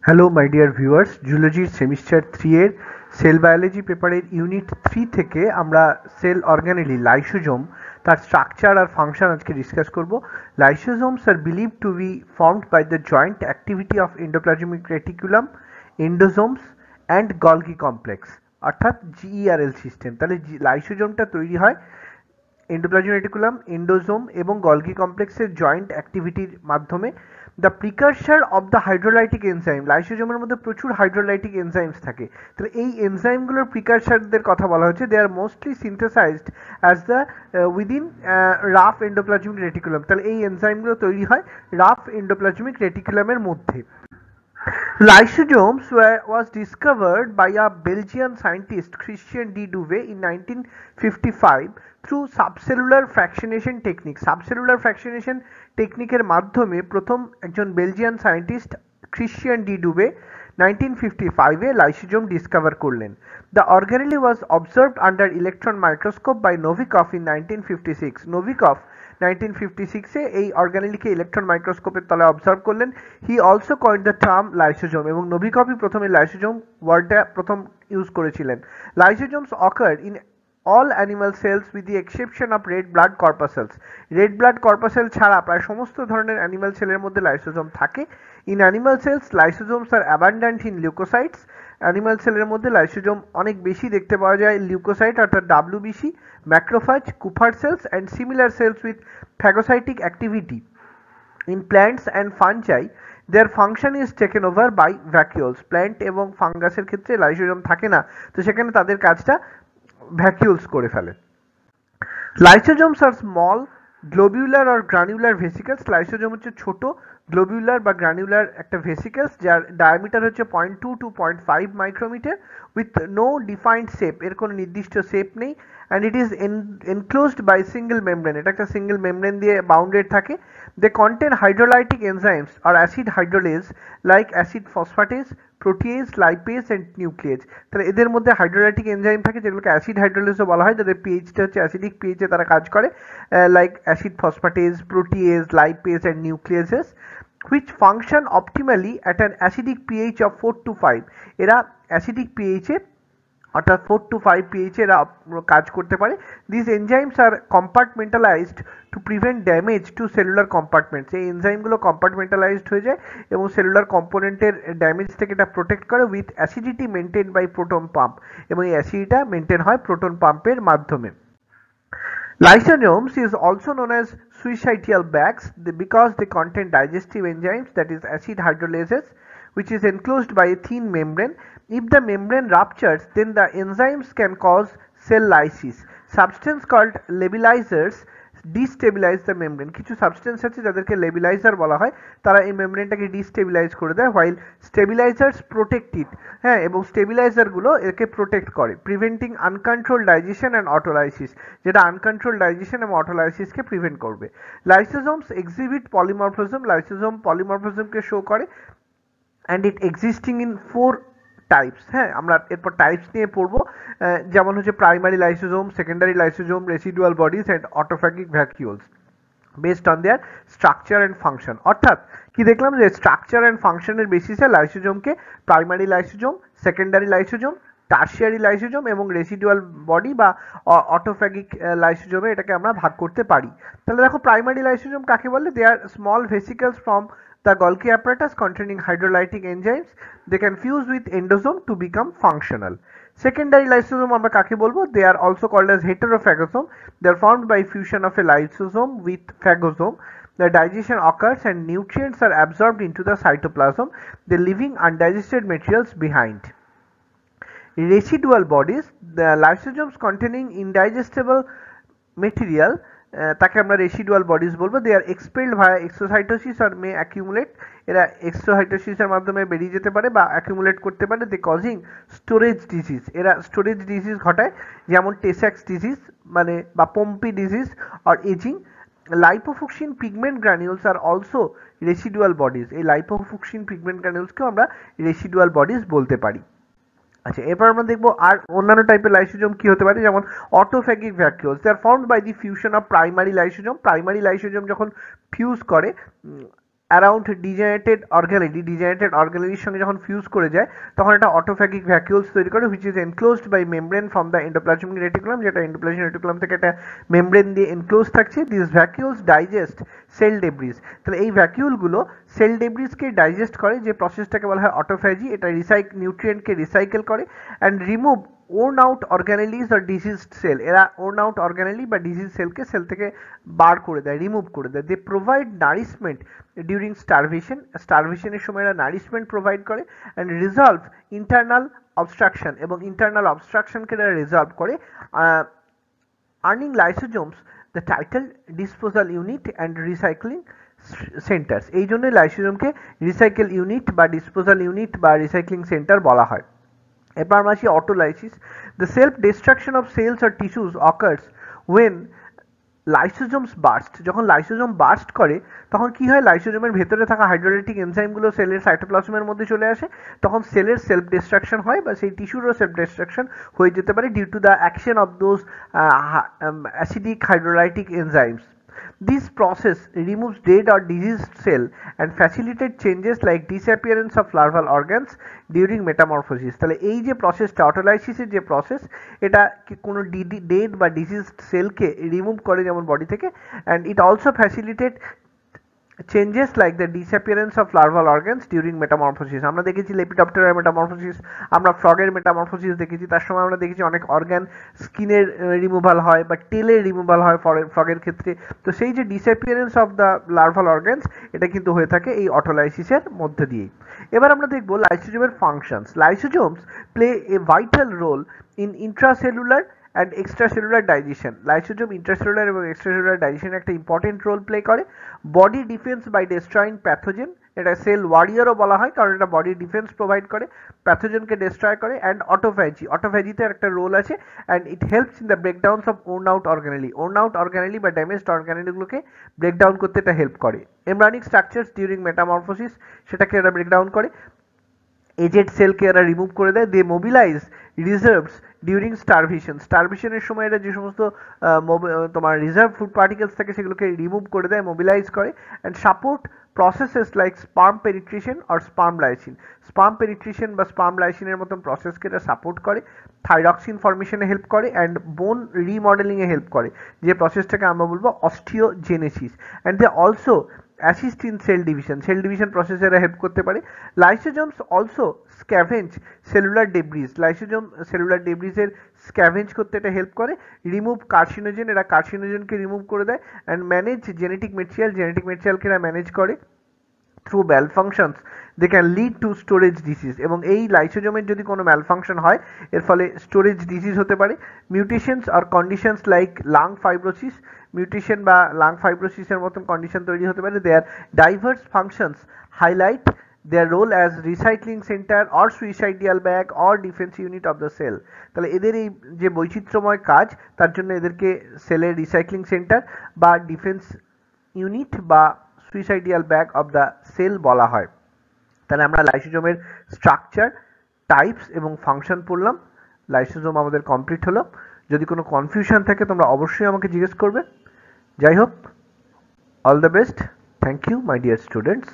Hello my dear viewers, জুলজির semester 3 এর cell biology পেপারের ইউনিট 3 থেকে আমরা সেল অর্গানেলি লাইসোজোম তার স্ট্রাকচার আর ফাংশন আজকে ডিসকাস করব। Lysosomes are believe to be formed by the joint activity of endoplasmic reticulum, endosomes and Golgi complex, অর্থাৎ জিইআরএল সিস্টেম। তাহলে লাইসোজোমটা তৈরি হয় এন্ডোপ্লাজমিক রেটিকুলাম, এন্ডোজোম এবং গলগি কমপ্লেক্সের জয়েন্ট অ্যাক্টিভিটির মাধ্যমে। The precursor of the hydrolytic enzyme, লাইসোজোমের মধ্যে প্রচুর হাইড্রোলাইটিক এনজাইমস থাকে। তাহলে এই এনজাইমগুলোর প্রিকারসারদের কথা বলা হচ্ছে। They are mostly synthesized as the within rough endoplasmic reticulum. তাহলে এই এনজাইমগুলো তৈরি হয় রাফ এন্ডোপ্লাজমিক রেটিকুলামের মধ্যে। Lysosomes was discovered by a Belgian scientist Christian D. Duve in 1955 through subcellular fractionation technique. Subcellular fractionation টেকনিকের মাধ্যমে প্রথম একজন Belgian scientist Christian de Duve 1955 lysosome discover করলেন। The organelle was observed under electron microscope by Novikoff in 1956। Novikoff 1956-এ এই অর্গানেলিকে electron মাইক্রোস্কোপের তলায় observe করলেন। He also coined the term lysosome, এবং নোভিকফই প্রথমে লাইসোজোম ওয়ার্ডটা প্রথম ইউজ করেছিলেন। Lysosomes occur in all animal cells with the exception of red blood corpuscles. Red blood corpuscle ছাড়া প্রায় সমস্ত ধরনের অ্যানিমাল সেলের মধ্যে লাইসোজোম থাকে। In animal cells lysosomes are abundant in leucocytes. Animal সেলের মধ্যে লাইসোজোম অনেক বেশি দেখতে পাওয়া যায় লিউকোসাইট অর্থাৎ WBC, macrophage, Kupffer cells and similar cells with phagocytic activity. In plants and fungi their function is taken over by vacuoles. Plant এবং ফাঙ্গাসের ক্ষেত্রে লাইসোজোম থাকে না, তো সেখানে তাদের কাজটা ভ্যাকিউলস করে ফেলে। লাইসোজোমস আর স্মল গ্লোবিউলার আর গ্রানুলার ভেসিকলস। লাইসোজোম হচ্ছে ছোট গ্লোবিউলার বা গ্রানুলার একটা ভেসিকলস, যার ডায়ামিটার হচ্ছে 0.2 to 0.5 micrometer, with no defined shape, এর কোনো নির্দিষ্ট শেপ নেই। And it is enclosed by single membrane, এটা একটা সিঙ্গেল মেমব্রেন দিয়ে বাউন্ডেড থাকে। They contain hydrolytic enzymes are acid hydrolase like acid phosphatase, protease, lipase and nuclease. তাহলে এদের মধ্যে হাইড্রোলাইটিক এনজাইম থাকে যেগুলোকে অ্যাসিড হাইড্রোলেজও বলা হয়, যাদের পিএইচটা হচ্ছে অ্যাসিডিক পিএইচে তারা কাজ করে, like acid phosphatase, protease, lipase and nucleases, which function optimally at an acidic pH of 4 to 5. এরা অ্যাসিডিক পিএইচে অর্থাৎ 4 to 5 পিএইচে এরা কাজ করতে পারে। This enzymes are compartmentalized to prevent damage to cellular compartments. এই এনজাইমগুলো কম্পার্টমেন্টালাইজড হয়ে যায় এবং সেলুলার কম্পোনেন্টের ড্যামেজ থেকে এটা প্রোটেক্ট করে with acidity maintain by proton pump, এবং এই অ্যাসিডিটা মেনটেন হয় প্রোটন পাম্পের মাধ্যমে। Lysosomes is also known as suicidal bags because they contain digestive enzymes, that is acid hydrolases, which is enclosed by a thin membrane. If the membrane ruptures, then the enzymes can cause cell lysis. Substance called labilizers destabilise the membrane. কিছু substance আছে যাদেরকে লেবিলাইজার বলা হয়, তারা এই মেমব্রেনটাকে destabilise করে দেয়, while স্টেবিলাইজার্স protect ইট। হ্যাঁ, এবং স্টেবিলাইজারগুলো একে প্রোটেক্ট করে, preventing uncontrol digestion and autolysis, যেটা আনকন্ট্রোল ডাইজেশন এবং অটোলাইসিসকে প্রিভেন্ট করবে। লাইসোজোমস এক্সিবিট পলিমরফিজম, লাইসোজোম পলিমরফিজমকে শো করে, and it existing in 4 types. হ্যাঁ, আমরা এরপর টাইপস নিয়ে পড়বো, যেমন হচ্ছে primary lysosome, secondary lysosome, residual bodies and autophagic vacuoles based on their structure and function. অর্থাৎ কি দেখলাম যে স্ট্রাকচার অ্যান্ড ফাংশনের বেসিসে লাইসোজোমকে primary lysosome, secondary lysosome, tertiary lysosome এবং রেসিডুয়াল বডি বা অটোফ্যাগিক লাইসোজোমে এটাকে আমরা ভাগ করতে পারি। তাহলে দেখো প্রাইমারি লাইসোজোম কাকে বলে? They are small vesicles from the Golgi apparatus containing hydrolytic enzymes. They can fuse with endosome to become functional. Secondary lysosome আমরা কাকে বলবো? They are also called as heterophagosome. They are formed by fusion of a lysosome with phagosome. The digestion occurs and nutrients are absorbed into the cytoplasm, the leaving undigested materials behind. Residual bodies, the lysosomes containing indigestible material, তাকে আমরা residual bodies বলবো। দে আর expelled ভায়া exocytosis আর মে accumulate, এরা এক্সোসাইটোসিসের মাধ্যমে বেরিয়ে যেতে পারে বা accumulate করতে পারে। দে কজিং স্টোরেজ ডিজিজ, এরা স্টোরেজ ডিজিজ ঘটায়, যেমন টেসাক্স ডিজিজ মানে বা পম্পি ডিজিজ আর ageing. Lipofuscin pigment granules are also residual bodies, এই লাইপোফুকসিন পিগমেন্ট গ্রানিউলসকেও আমরা রেসিডুয়াল বডিজ বলতে পারি। আচ্ছা, এরপর আমরা দেখবো আর অন্যান্য টাইপের লাইসোজোম কি হতে পারে, যেমন autophagic vacuoles. They are formed by the fusion of primary lysosome. Primary lysosome যখন ফিউজ করে অ্যারাউন্ড ডিজেনারেটেড অর্গানেলির সঙ্গে যখন ফিউজ করে যায় তখন একটা অটোফ্যাগিক ভ্যাকিউলস তৈরি করে which is enclosed by membrane from the endoplasmic reticulum, যেটা এন্ডোপ্লাজমিক রেটিকুলাম থেকে একটা মেমব্রেন দিয়ে এনক্লোজ থাকছে। This vacuoles digest cell debris. তাহলে এই ভ্যাকিউলগুলো সেল ডেব্রিজকে ডাইজেস্ট করে, যে প্রসেসটাকে বলা হয় অটোফ্যাজি। এটা নিউট্রিয়েন্টকে রিসাইকেল করে and remove worn out organelles আর ডিজিজড সেল। এরা ওর্ন আউট অর্গানেলি বা ডিজিজ সেলকে সেল থেকে বার করে দেয়, রিমুভ করে দেয়। দে প্রোভাইড নারিশমেন্ট ডিউরিং স্টারভেশনের সময় এরা নারিশমেন্ট প্রোভাইড করে অ্যান্ড রিজলভ ইন্টারনাল অবস্ট্রাকশন, এবং ইন্টারনাল অবস্ট্রাকশনকে এরা রিজলভ করে। Earning lysosomes the title disposal unit and recycling centres. এই জন্যই লাইসোজোমকে রিসাইকেল ইউনিট বা ডিসপোজাল ইউনিট বা রিসাইক্লিং সেন্টার বলা হয়। এবার আমরা আসি autolysis. The self destruction of cells or tissues occurs when lysosomes burst. যখন লাইসোজোম বার্স্ট করে তখন কি হয়, লাইসোজোমের ভেতরে থাকা হাইড্রোলাইটিক এনজাইমগুলো সেলের সাইটোপ্লাজমের মধ্যে চলে আসে, তখন সেলের সেলফ ডিস্ট্রাকশন হয় বা সেই টিস্যুরও সেলফ ডিস্ট্রাকশন হয়ে যেতে পারে due to the action of those acidic hydrolytic enzymes. This process removes dead or diseased cell and facilitate changes like disappearance of larval organs during metamorphosis. তাহলে এই যে প্রসেসটা, অটোলাইসিসের যে প্রসেস, এটা কোনো ডেড বা ডিজিজড সেলকে রিমুভ করে যেমন বডি থেকে, and it also facilitate changes like the disappearance of larval organs during metamorphosis. আমরা দেখেছি লেপিডপ্টেরার মেটামরফোসিস, আমরা ফ্রগের মেটামরফোসিস দেখেছি, তার সময় আমরা দেখেছি অনেক অর্গান স্কিনের রিমুভাল হয় বা টেলের রিমুভাল হয় ফ্রগের ক্ষেত্রে। তো সেই যে disappearance of the larval organs, এটা কিন্তু হয়ে থাকে এই অটোলাইসিসের মধ্যে দিয়েই। এবার আমরা দেখব লাইসোজোমের functions. Lysosomes play a vital role in intracellular and extracellular digestion. Lysosome intracellular এবং এক্সট্রাসেলুলার ডাইজেশনে একটা ইম্পর্টেন্ট রোল প্লে করে। Body defence by destroying pathogen, এটা সেল ওয়ারিয়ারও বলা হয় কারণ এটা বডি ডিফেন্স প্রোভাইড করে, প্যাথোজেনকে ডিস্ট্রয় করে। অ্যান্ড অটোফ্যাজিতে একটা রোল আছে, and it helps in the breakdowns of worn out organelle বা ড্যামেজড অর্গানেলিগুলোকে ব্রেকডাউন করতে এটা হেল্প করে। এমব্রায়োনিক স্ট্রাকচারস ডিউরিং মেটামরফোসিস, সেটাকে এরা ব্রেকডাউন করে। এজেড সেলকে এরা রিমুভ করে দেয়। দে মোবিলাইজ রিজার্ভস ডিউরিং স্টারভেশনের সময় এরা যে সমস্ত তোমার রিজার্ভ ফুড পার্টিকেলস থাকে সেগুলোকে রিমুভ করে দেয়, মোবিলাইজ করে। And support processes like sperm penetration আর স্পার্ম পেনিট্রেশন বা স্পার্ম লাইসিনের মতন প্রসেসকে এটা সাপোর্ট করে। থাইরক্সিন ফর্মেশনে হেল্প করে অ্যান্ড বোন রিমডেলিংয়ে হেল্প করে, যে প্রসেসটাকে আমরা বলবো osteogenesis. And they also assist in cell division প্রসেসেরা হেল্প করতে পারে। Lysosomes also scavenge cellular debris. Lysosome cellular ডেব্রিজের স্ক্যাভেঞ্জ করতে এটা হেল্প করে। রিমুভ কার্সিনোজেন, এরা কার্সিনোজেনকে রিমুভ করে দেয়। অ্যান্ড ম্যানেজ জেনেটিক মেটেরিয়ালকে এরা ম্যানেজ করে। Through malfunctions they can lead to storage disease, এবং এই লাইসোজোমের যদি কোনো ম্যালফাংশন হয় এর ফলে স্টোরেজ ডিজিজ হতে পারে। মিউটেশনস আর conditions like lung fibrosis, mutation বা লাং ফাইব্রোসিসের মতন কন্ডিশন তৈরি হতে পারে। Their diverse functions highlight their role as recycling centre or suicidal bag or defence unit of the cell. তাহলে এদের এই যে বৈচিত্র্যময় কাজ, তার জন্য এদেরকে সেলের রিসাইক্লিং সেন্টার বা ডিফেন্স ইউনিট বা suicidal bag of the cell বলা হয়। তাহলে আমরা লাইসোজোমের স্ট্রাকচার, টাইপস এবং ফাংশন পড়লাম। লাইসোজোম আমাদের কমপ্লিট হলো। যদি কোনো কনফিউশন থাকে তোমরা অবশ্যই আমাকে জিজ্ঞেস করবে। যাই হোক, all the best. Thank you my dear students.